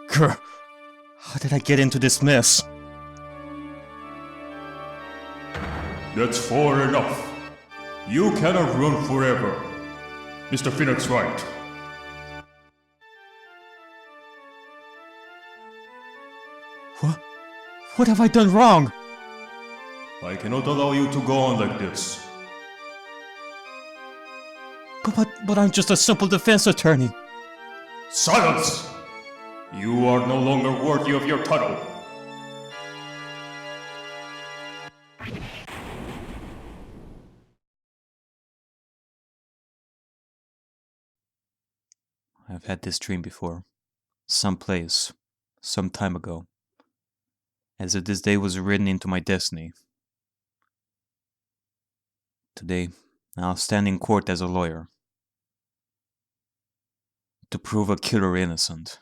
Grr. How did I get into this mess? That's far enough. You cannot run forever, Mr. Phoenix Wright. What have I done wrong? I cannot allow you to go on like this. But I'm just a simple defense attorney. Silence! You are no longer worthy of your title. I've had this dream before. Someplace. Some time ago. As if this day was written into my destiny. Today, I'll stand in court as a lawyer. To prove a killer innocent.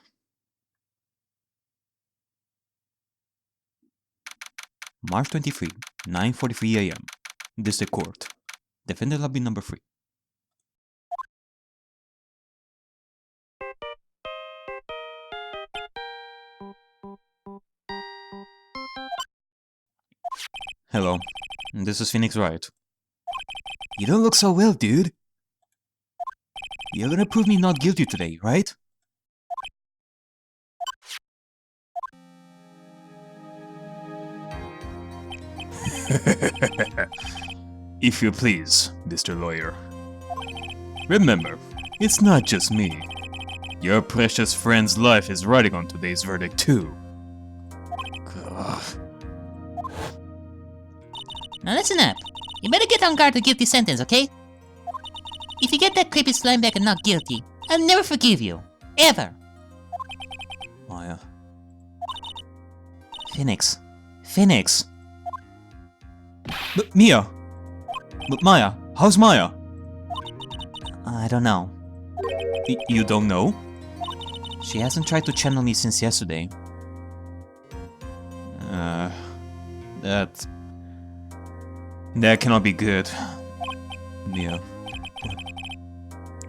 March 23, 9:43 a.m. District Court. Defendant lobby number 3. Hello, this is Phoenix Wright. You don't look so well, dude. You're gonna prove me not guilty today, right? If you please, Mr. Lawyer. Remember, it's not just me. Your precious friend's life is riding on today's verdict too. Ugh. Now listen up. You better get on guard to guilty sentence, okay? If you get that creepy slimeback and not guilty, I'll never forgive you. Ever. Maya. Phoenix. Phoenix! But Mia! But Maya, how's Maya? I don't know. You don't know? She hasn't tried to channel me since yesterday. That cannot be good. Mia.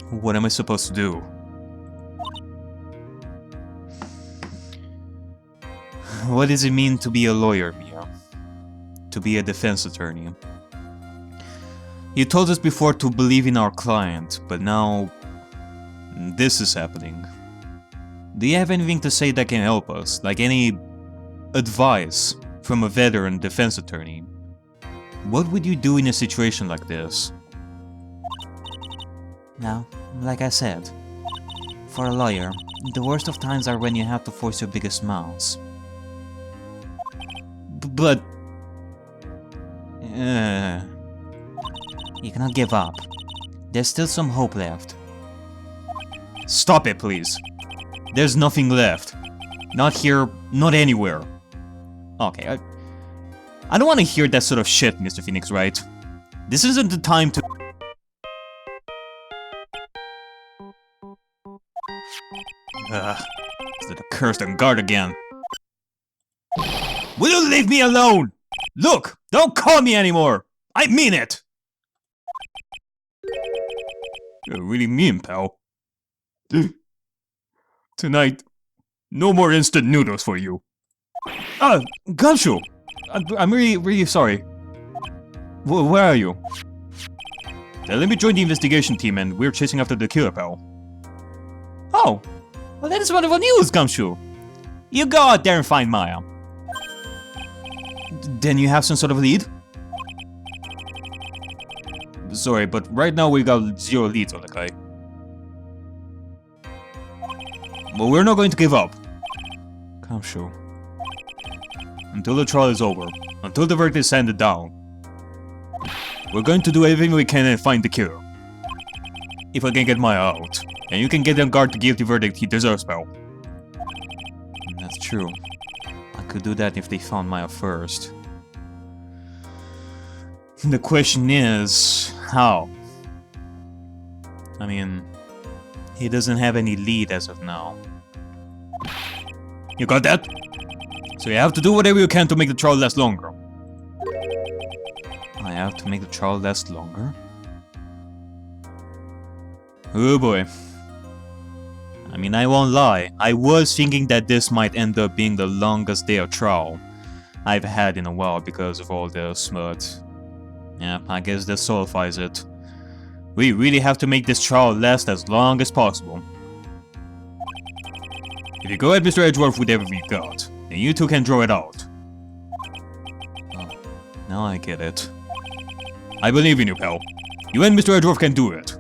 What am I supposed to do? What does it mean to be a lawyer, Mia? To be a defense attorney? You told us before to believe in our client, but now this is happening. Do you have anything to say that can help us? Like any advice from a veteran defense attorney? What would you do in a situation like this? Now, like I said, for a lawyer, the worst of times are when you have to force your biggest mouths. But... you cannot give up. There's still some hope left. Stop it, please. There's nothing left. Not here, not anywhere. Okay, I don't want to hear that sort of shit, Mr. Phoenix Wright. This isn't the time to... Is it accursed on guard again? Will you leave me alone? Look, don't call me anymore! I mean it! You're really mean, pal. Tonight, no more instant noodles for you. Gumshoe! I'm really sorry. Where are you? Let me join the investigation team and we're chasing after the killer, pal. Oh! Well, that is wonderful news, Gumshoe! You go out there and find Maya. Then you have some sort of lead? Sorry, but right now we got 0 leads on the guy. But we're not going to give up. Gumshoe. Until the trial is over, until the verdict is handed down, we're going to do everything we can and find the killer. If I can get Maya out, and you can get on guard to give the verdict he deserves, pal. That's true. I could do that if they found Maya first. The question is, how? I mean, he doesn't have any lead as of now. You got that? So you have to do whatever you can to make the trial last longer. I have to make the trial last longer? Oh boy. I mean, I won't lie, I was thinking that this might end up being the longest day of trial I've had in a while because of all this, but yeah, I guess this solidifies it. We really have to make this trial last as long as possible. If you go ahead, Mr. Edgeworth, with everything you've got, then you two can draw it out. Oh, now I get it. I believe in you, pal. You and Mr. Edgeworth can do it.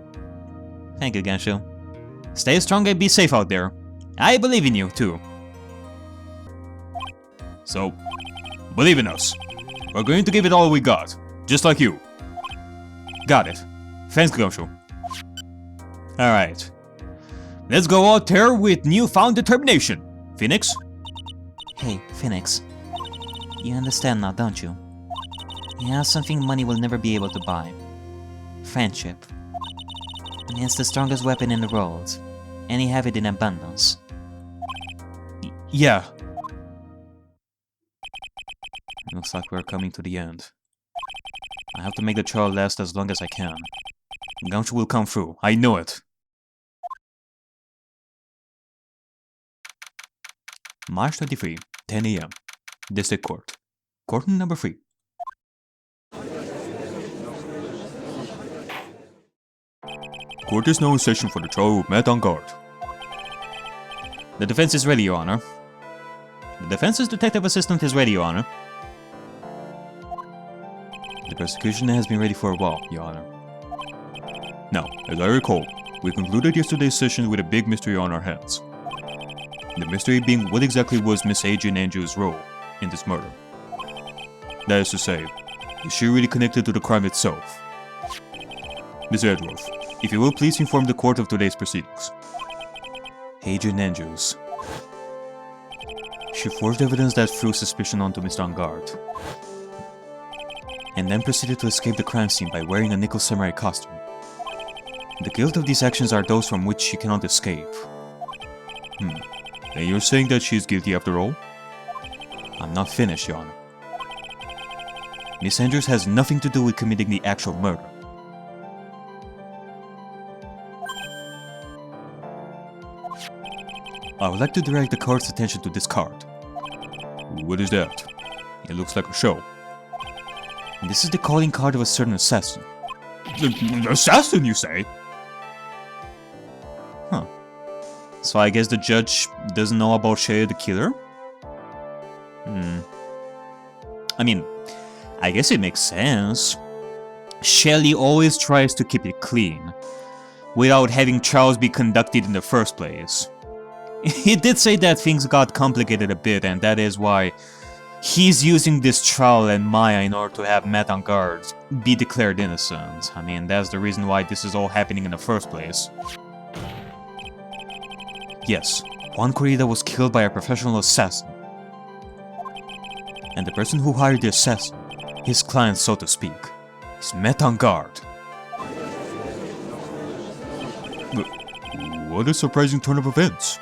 Thank you, Ganshu. Stay strong and be safe out there. I believe in you, too. So, believe in us. We're going to give it all we got, just like you. Got it. Thanks, Ganshu. Alright. Let's go out there with newfound determination. Phoenix? Hey, Phoenix. You understand now, don't you? You have something money will never be able to buy. Friendship. And it's the strongest weapon in the world. And you have it in abundance. Yeah. Looks like we're coming to the end. I have to make the trial last as long as I can. Ganshu will come through, I know it. March 23, 10 AM. District Court. Courtroom number 3. Court is now in session for the trial of Matt on guard. The defense is ready, Your Honor. The defense's detective assistant is ready, Your Honor. The prosecution has been ready for a while, Your Honor. Now, as I recall, we concluded yesterday's session with a big mystery on our hands. The mystery being what exactly was Miss Adrian Andrews' role in this murder. That is to say, is she really connected to the crime itself? Miss Edgeworth, if you will please inform the court of today's proceedings. Adrian Andrews. She forged evidence that threw suspicion onto Mr. Angard, and then proceeded to escape the crime scene by wearing a nickel samurai costume. The guilt of these actions are those from which she cannot escape. And you're saying that she is guilty after all? I'm not finished, Your Honor. Miss Andrews has nothing to do with committing the actual murder. I would like to direct the court's attention to this card. What is that? It looks like a show. And this is the calling card of a certain assassin. Assassin, you say? Huh. So I guess the judge doesn't know about Shea the killer? I mean, I guess it makes sense. Shelley always tries to keep it clean, without having trials be conducted in the first place. He did say that things got complicated a bit, and that is why he's using this trial and Maya in order to have Matt on guard be declared innocent. I mean, that's the reason why this is all happening in the first place. Yes, Juan Corrida was killed by a professional assassin. And the person who hired the assassin, his client so to speak, is Matt on guard. What a surprising turn of events.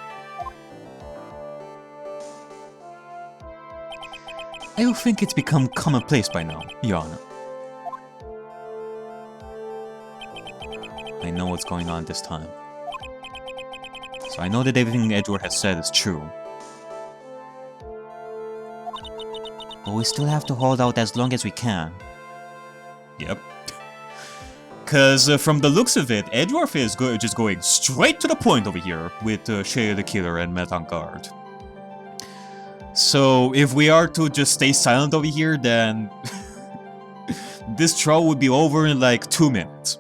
I don't think it's become commonplace by now, Your Honor. I know what's going on this time. So I know that everything Edward has said is true. But we still have to hold out as long as we can. Yep. Cause from the looks of it, Edgeworth is just going straight to the point over here with Shea the Killer and Matt on guard. So if we are to just stay silent over here, then this trial would be over in like 2 minutes.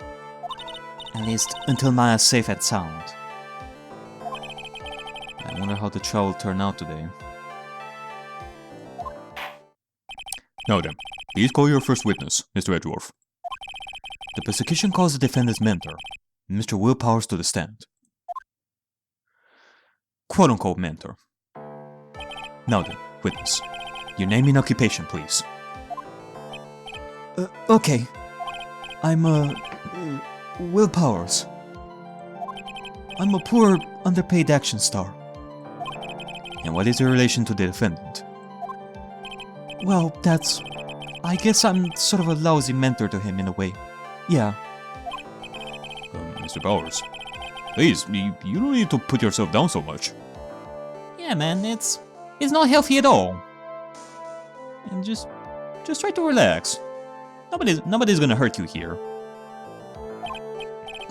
At least until Maya's safe and sound. I wonder how the trial will turn out today. Now then, please call your first witness, Mr. Edgeworth. The prosecution calls the defendant's mentor, Mr. Will Powers, to the stand. Quote-unquote mentor. Now then, witness. Your name and occupation, please. Okay. I'm, Will Powers. I'm a poor, underpaid action star. And what is your relation to the defendant? Well, I guess I'm sort of a lousy mentor to him in a way. Yeah. Mr. Powers, Please, you don't need to put yourself down so much. Yeah, man, it's not healthy at all. And just try to relax. Nobody's gonna hurt you here.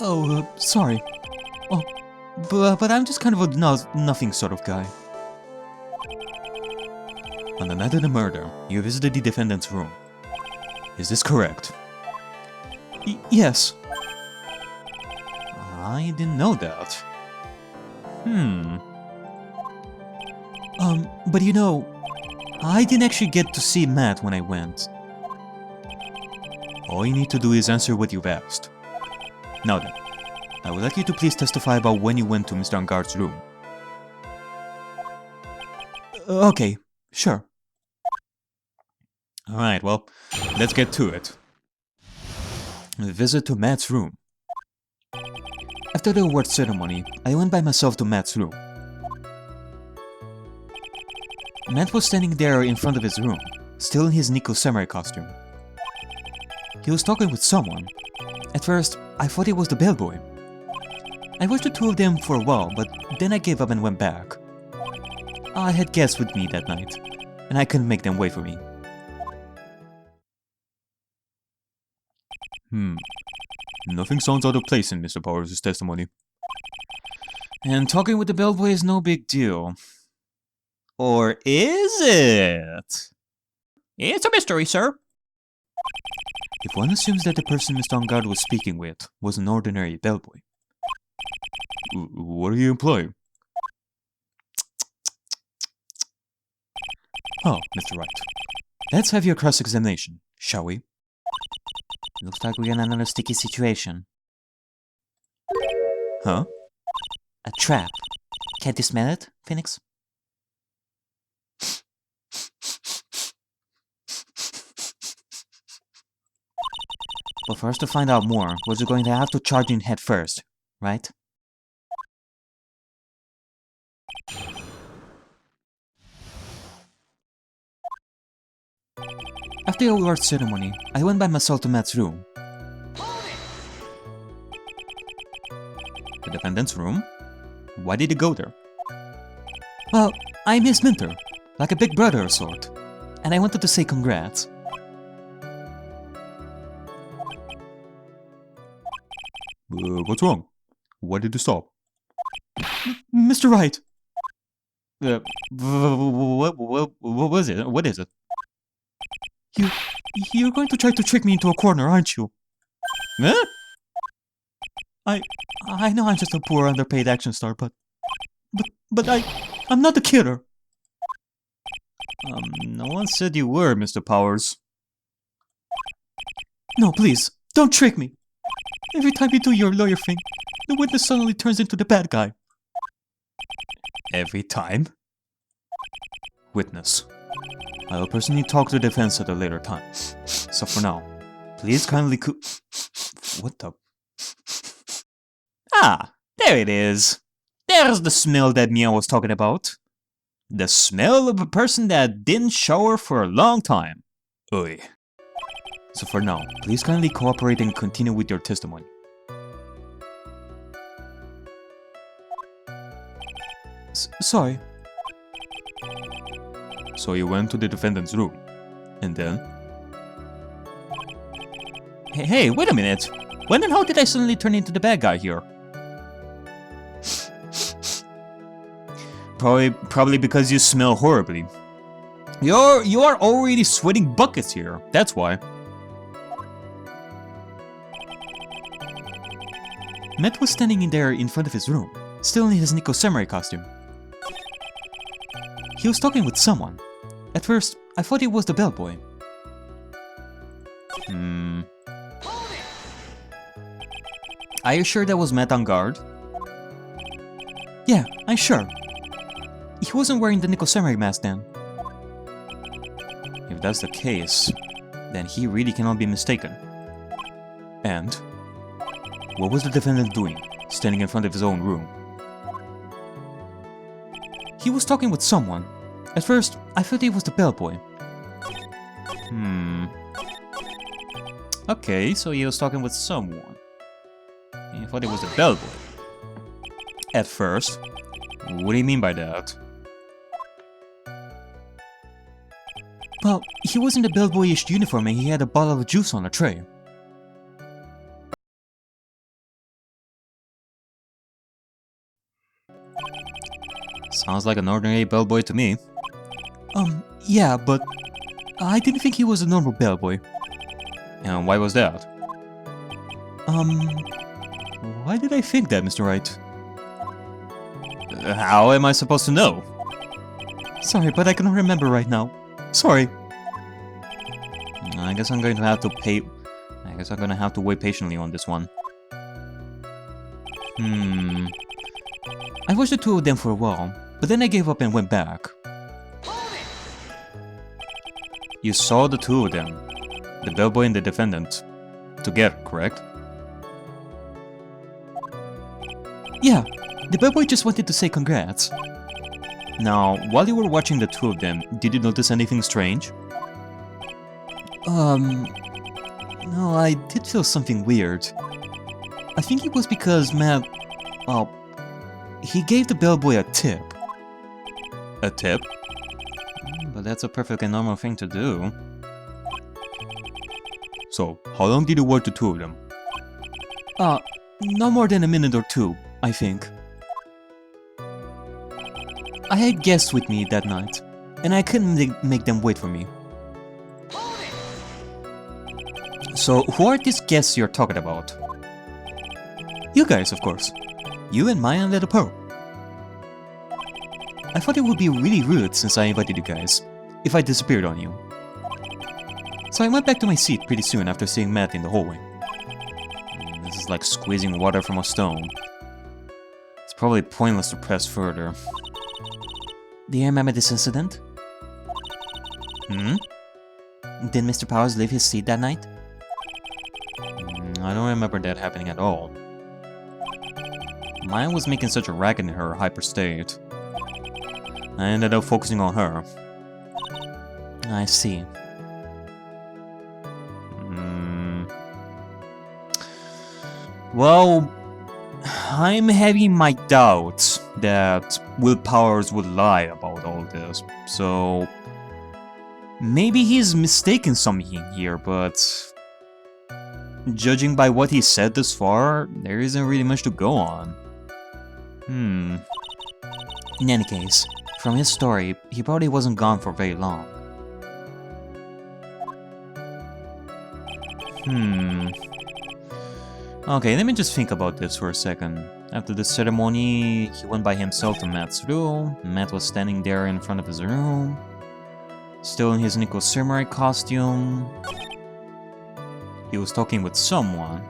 Oh, sorry. Oh, but I'm just kind of a nothing sort of guy. On the night of the murder, you visited the defendant's room. Is this correct? Yes. I didn't know that. But you know, I didn't actually get to see Matt when I went. All you need to do is answer what you've asked. Now then, I would like you to please testify about when you went to Mr. Angard's room. Okay, sure. Alright, well, let's get to it. A visit to Matt's room. After the award ceremony, I went by myself to Matt's room. Matt was standing there in front of his room, still in his Nico samurai costume. He was talking with someone. At first, I thought it was the bellboy. I watched the two of them for a while, but then I gave up and went back. I had guests with me that night, and I couldn't make them wait for me. Nothing sounds out of place in Mr. Powers' testimony. And talking with the bellboy is no big deal. Or is it? It's a mystery, sir. If one assumes that the person Mr. Angard was speaking with was an ordinary bellboy, what are you implying? Oh, Mr. Wright. Let's have your cross-examination, shall we? Looks like we're in another sticky situation. Huh? A trap. Can't you smell it, Phoenix? But for us to find out more, we're going to have to charge in head first, right? After the award ceremony, I went by myself to Matt's room. The defendant's room? Why did he go there? Well, I'm his mentor, like a big brother of sort, and I wanted to say congrats. What's wrong? Why did you stop? Mr. Wright! What was it? What is it? You're going to try to trick me into a corner, aren't you? Huh? I know I'm just a poor underpaid action star, but I'm not a killer. No one said you were, Mr. Powers. No, please, don't trick me. Every time you do your lawyer thing, the witness suddenly turns into the bad guy. Every time? Witness. I will personally talk to the defense at a later time. So for now, please kindly What the? Ah, there it is. There's the smell that Mia was talking about. The smell of a person that didn't shower for a long time. Oi. So for now, please kindly cooperate and continue with your testimony. Sorry. So you went to the defendant's room, and then? Hey, wait a minute. When and how did I suddenly turn into the bad guy here? Probably because you smell horribly. You are already sweating buckets here. That's why. Matt was standing in there in front of his room, still in his Nico samurai costume. He was talking with someone. At first, I thought it was the bellboy. Are you sure that was Matt Angard? Yeah, I'm sure. He wasn't wearing the Nico samurai mask then. If that's the case, then he really cannot be mistaken. And what was the defendant doing, standing in front of his own room? He was talking with someone. At first, I thought it was the bellboy. Okay, so he was talking with someone. I thought it was the bellboy. At first? What do you mean by that? Well, he was in the bellboyish uniform and he had a bottle of juice on a tray. Sounds like an ordinary bellboy to me. Yeah, but I didn't think he was a normal bellboy. And why was that? Why did I think that, Mr. Wright? How am I supposed to know? Sorry, but I cannot remember right now. Sorry. I guess I'm going to have to wait patiently on this one. I watched the two of them for a while, but then I gave up and went back. You saw the two of them, the bellboy and the defendant, together, correct? Yeah, the bellboy just wanted to say congrats. Now, while you were watching the two of them, did you notice anything strange? No, I did feel something weird. I think it was because Matt, he gave the bellboy a tip. A tip? But that's a perfectly normal thing to do. So, how long did you watch the two of them? No more than a minute or two, I think. I had guests with me that night, and I couldn't make them wait for me. So, who are these guests you're talking about? You guys, of course. You and Maya and Little Pearl. I thought it would be really rude since I invited you guys, if I disappeared on you. So I went back to my seat pretty soon after seeing Matt in the hallway. This is like squeezing water from a stone. It's probably pointless to press further. Do you remember this incident? Did Mr. Powers leave his seat that night? I don't remember that happening at all. Maya was making such a racket in her hyper state. I ended up focusing on her. I see. Well, I'm having my doubts that Will Powers would lie about all this, so maybe he's mistaken something here, but judging by what he said thus far, there isn't really much to go on. In any case, from his story, he probably wasn't gone for very long. Okay, let me just think about this for a second. After the ceremony, he went by himself to Matt's room. Matt was standing there in front of his room, still in his Nico Samurai costume. He was talking with someone.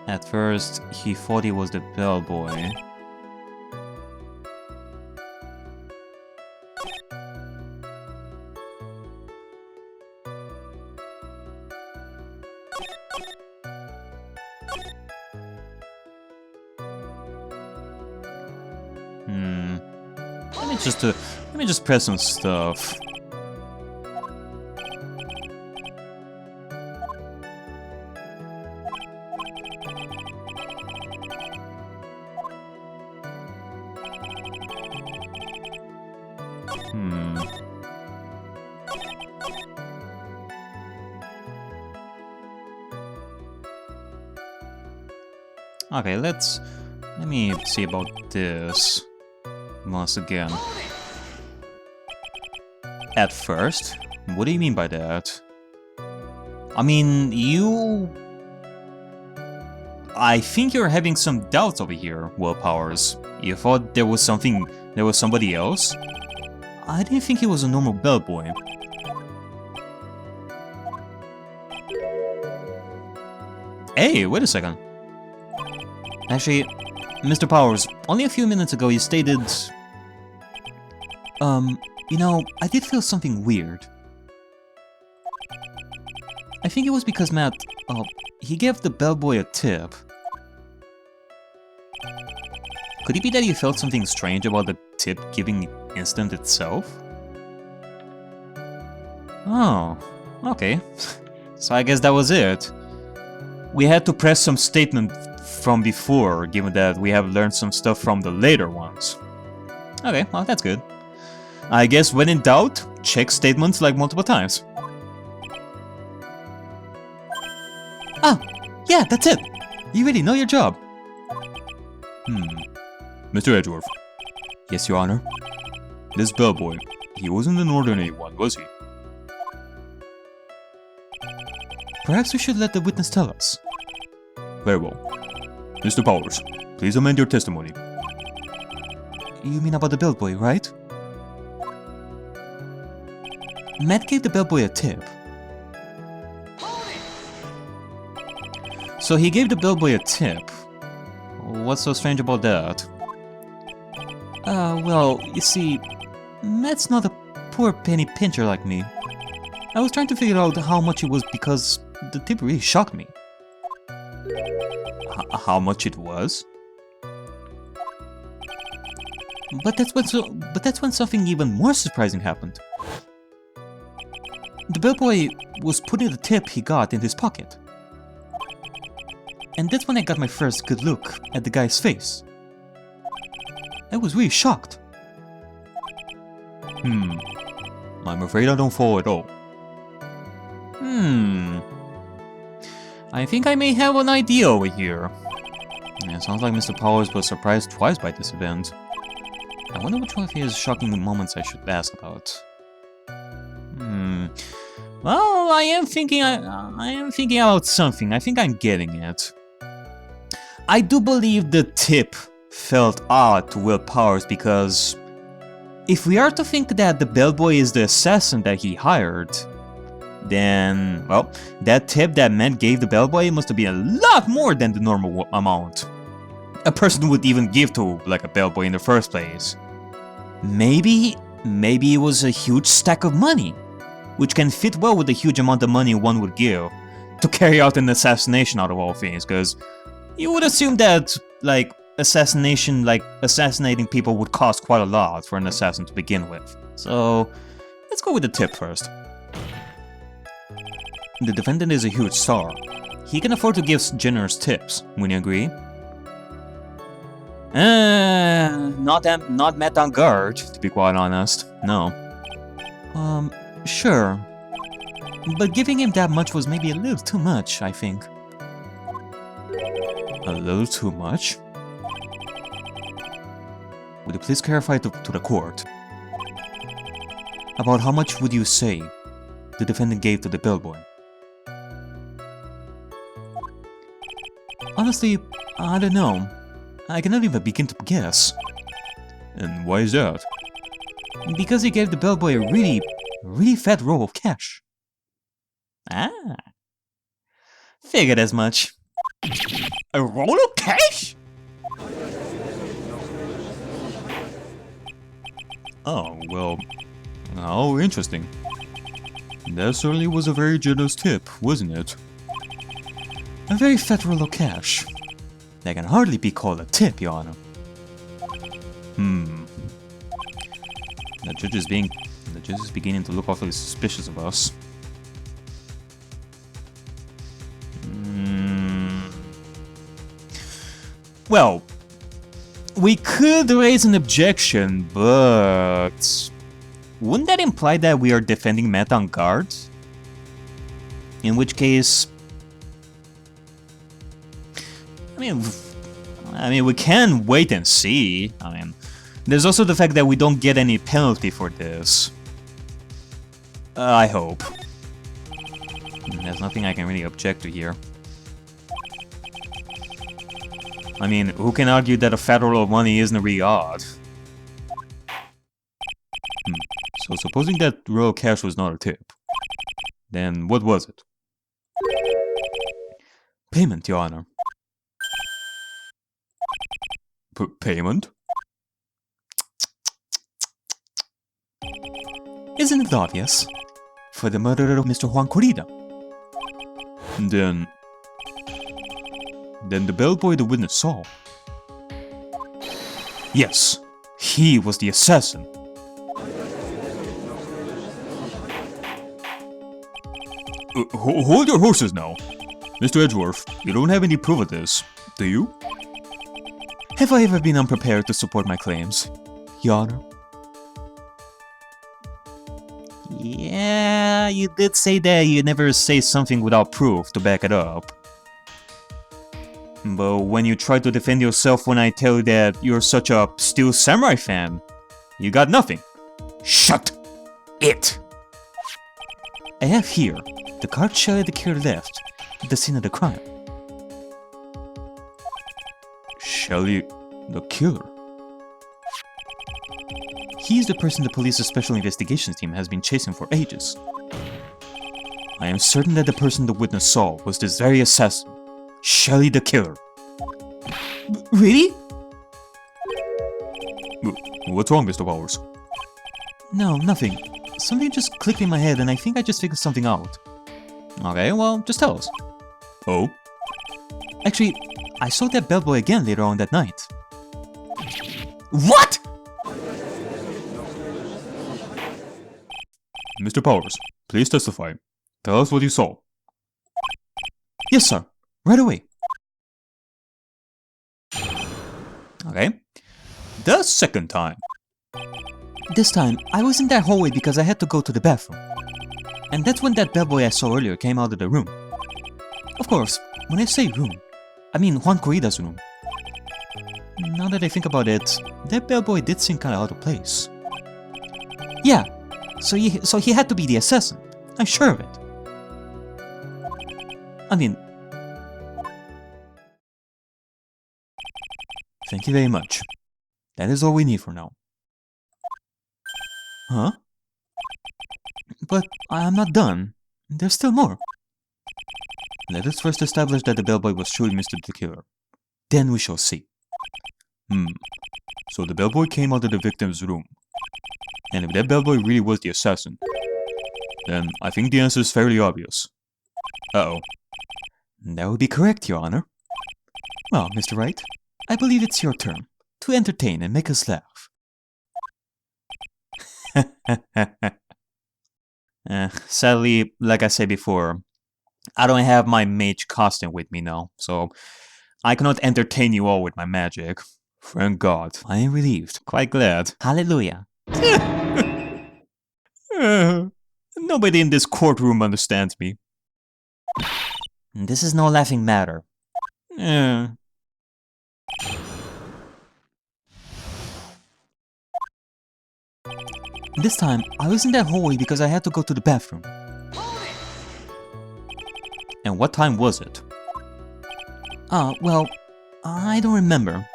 At first, he thought he was the bellboy. Let me just press some stuff. Okay, let me see about this once again. At first? What do you mean by that? I mean, I think you're having some doubts over here, Will Powers. You thought there was somebody else? I didn't think he was a normal bellboy. Hey, wait a second. Actually, Mr. Powers, only a few minutes ago you stated... you know, I did feel something weird. I think it was because Matt, he gave the bellboy a tip. Could it be that you felt something strange about the tip-giving instant itself? Oh, okay. So I guess that was it. We had to press some statement from before, given that we have learned some stuff from the later ones. Okay, well, that's good. I guess when in doubt, check statements like multiple times. Ah, yeah, that's it. You really know your job. Mr. Edgeworth. Yes, Your Honor. This bellboy, he wasn't an ordinary one, was he? Perhaps we should let the witness tell us. Very well. Mr. Powers, please amend your testimony. You mean about the bellboy, right? Matt gave the bellboy a tip. So he gave the bellboy a tip. What's so strange about that? Well, you see, Matt's not a poor penny pincher like me. I was trying to figure out how much it was because the tip really shocked me. How much it was? But that's when something even more surprising happened. The bellboy was putting the tip he got in his pocket. And that's when I got my first good look at the guy's face. I was really shocked. I'm afraid I don't follow at all. I think I may have an idea over here. Yeah, it sounds like Mr. Powers was surprised twice by this event. I wonder which one of his shocking moments I should ask about. Well, I am thinking about something. I think I'm getting it. I do believe the tip felt odd to Will Powers because if we are to think that the bellboy is the assassin that he hired, then, well, that tip that Matt gave the bellboy must have been a lot more than the normal amount a person would even give to, like, a bellboy in the first place. Maybe it was a huge stack of money, which can fit well with the huge amount of money one would give to carry out an assassination out of all things, because you would assume that, like, assassinating people would cost quite a lot for an assassin to begin with. So, let's go with the tip first. The defendant is a huge star. He can afford to give generous tips, wouldn't you agree? Not Matt on guard, to be quite honest. No. Sure. But giving him that much was maybe a little too much, I think. A little too much? Would you please clarify to the court? About how much would you say the defendant gave to the bellboy? Honestly, I don't know. I cannot even begin to guess. And why is that? Because he gave the bellboy a really fat roll of cash. Ah. Figured as much. A roll of cash? Oh, well, how interesting. That certainly was a very generous tip, wasn't it? A very fat roll of cash. That can hardly be called a tip, Your Honor. The judge is beginning to look awfully suspicious of us. Well, we could raise an objection, but wouldn't that imply that we are defending Matt on guard? In which case, I mean, we can wait and see. I mean, there's also the fact that we don't get any penalty for this. I hope. There's nothing I can really object to here. I mean, who can argue that a fat roll of money isn't really odd? So supposing that roll of cash was not a tip, then what was it? Payment, Your Honor. Payment? Isn't it obvious? For the murder of Mr. Juan Corrida. Then the bellboy the witness saw. Yes, he was the assassin. Hold your horses now. Mr. Edgeworth, you don't have any proof of this. to you. Have I ever been unprepared to support my claims, Your Honor? Yeah, you did say that you never say something without proof to back it up. But when you try to defend yourself when I tell you that you're such a Steel Samurai fan, you got nothing. Shut it! I have here the card Shelly the Killer left at the scene of the crime. Shelly the Killer? He's the person the police's special investigations team has been chasing for ages. I am certain that the person the witness saw was this very assassin, Shelly the Killer. Really? What's wrong, Mr. Powers? No, nothing. Something just clicked in my head and I think I just figured something out. Okay, well, just tell us. Oh? Actually, I saw that bellboy again later on that night. What?! Mr. Powers, please testify. Tell us what you saw. Yes, sir. Right away. Okay. The second time. This time, I was in that hallway because I had to go to the bathroom. And that's when that bellboy I saw earlier came out of the room. Of course, when I say room, I mean Juan Corrida's room. Now that I think about it, that bellboy did seem kinda out of place. Yeah, so he had to be the assassin. I'm sure of it. I mean... Thank you very much. That is all we need for now. Huh? But I'm not done. There's still more. Let us first establish that the bellboy was truly Mr. the Killer. Then we shall see. So the bellboy came out of the victim's room. And if that bellboy really was the assassin, then I think the answer is fairly obvious. Uh-oh. That would be correct, Your Honor. Well, Mr. Wright, I believe it's your turn to entertain and make us laugh. Sadly, like I said before, I don't have my mage costume with me now, so I cannot entertain you all with my magic. Thank God. I am relieved. Quite glad. Hallelujah. Nobody in this courtroom understands me. This is no laughing matter. This time, I was in that hallway because I had to go to the bathroom. And what time was it? Well, I don't remember.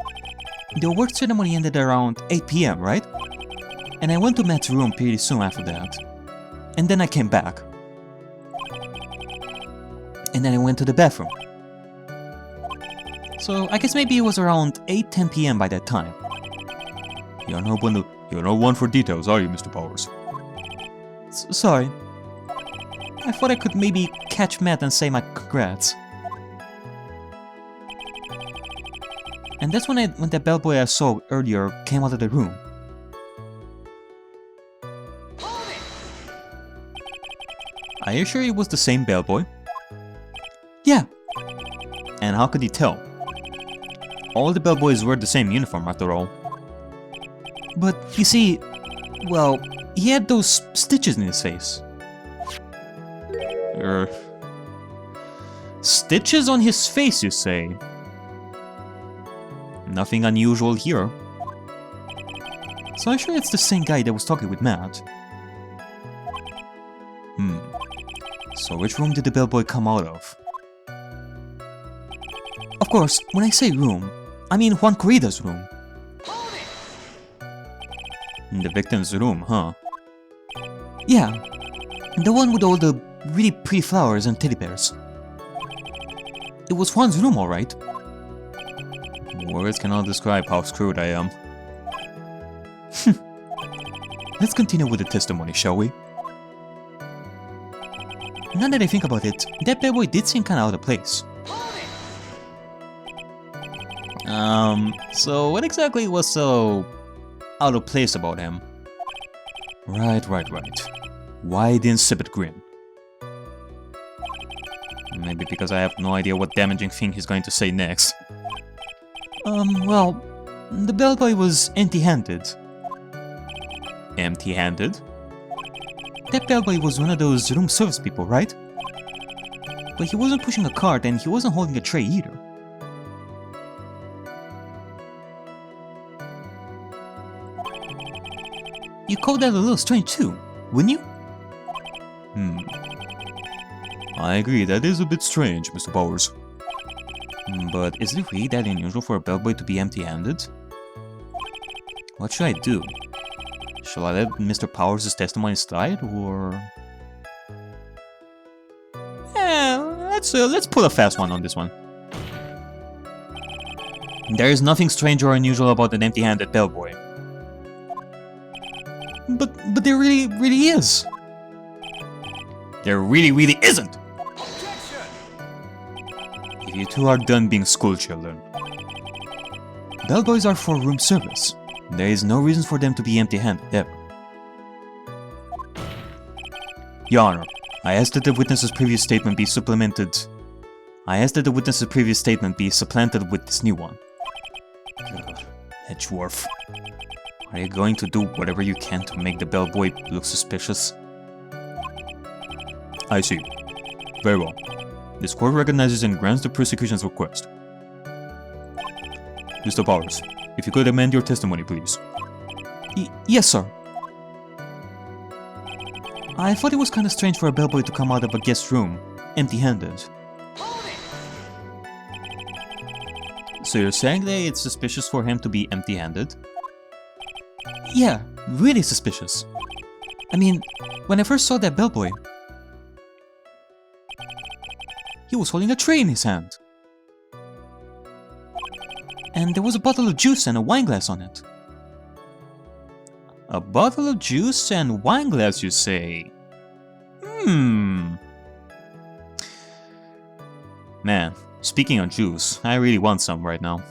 The award ceremony ended around 8 PM, right? And I went to Matt's room pretty soon after that. And then I came back. And then I went to the bathroom. So I guess maybe it was around 8-10 PM by that time. You're not one for details, are you, Mr. Powers? Sorry. I thought I could maybe catch Matt and say my congrats. And that's when that bellboy I saw earlier came out of the room. Are you sure it was the same bellboy? Yeah. And how could he tell? All the bellboys wear the same uniform after all. But you see, well, he had those stitches in his face. Stitches on his face, you say? Nothing unusual here. So I'm sure it's the same guy that was talking with Matt. So which room did the bellboy come out of? Of course, when I say room, I mean Juan Corrida's room. In the victim's room, huh? Yeah, the one with all the really pretty flowers and teddy bears. It was Juan's room, alright. Words cannot describe how screwed I am. Let's continue with the testimony, shall we? Now that I think about it, that bellboy did seem kinda out of place. So what exactly was so out of place about him? Right. Wide insipid grin. Maybe because I have no idea what damaging thing he's going to say next. Well, the bellboy was empty-handed. Empty-handed? That bellboy was one of those room service people, right? But he wasn't pushing a cart and he wasn't holding a tray either. You call that a little strange too, wouldn't you? I agree, that is a bit strange, Mr. Powers. But is it really that unusual for a bellboy to be empty-handed? What should I do? Shall I let Mr. Powers' testimony slide, or...? Let's pull a fast one on this one. There is nothing strange or unusual about an empty-handed bellboy. But there really is. There really isn't! If you two are done being schoolchildren. Bellboys are for room service. There is no reason for them to be empty-handed, ever. Your Honor, I ask that the witness's previous statement be supplemented. I ask that the witness's previous statement be supplanted with this new one. Edgeworth. Are you going to do whatever you can to make the bellboy look suspicious? I see. Very well. This court recognizes and grants the prosecution's request. Mr. Powers, if you could amend your testimony, please. Yes, sir. I thought it was kind of strange for a bellboy to come out of a guest room, empty-handed. So you're saying that it's suspicious for him to be empty-handed? Yeah, really suspicious. I mean, when I first saw that bellboy, he was holding a tray in his hand. And there was a bottle of juice and a wine glass on it. A bottle of juice and wine glass, you say? Man, speaking of juice, I really want some right now.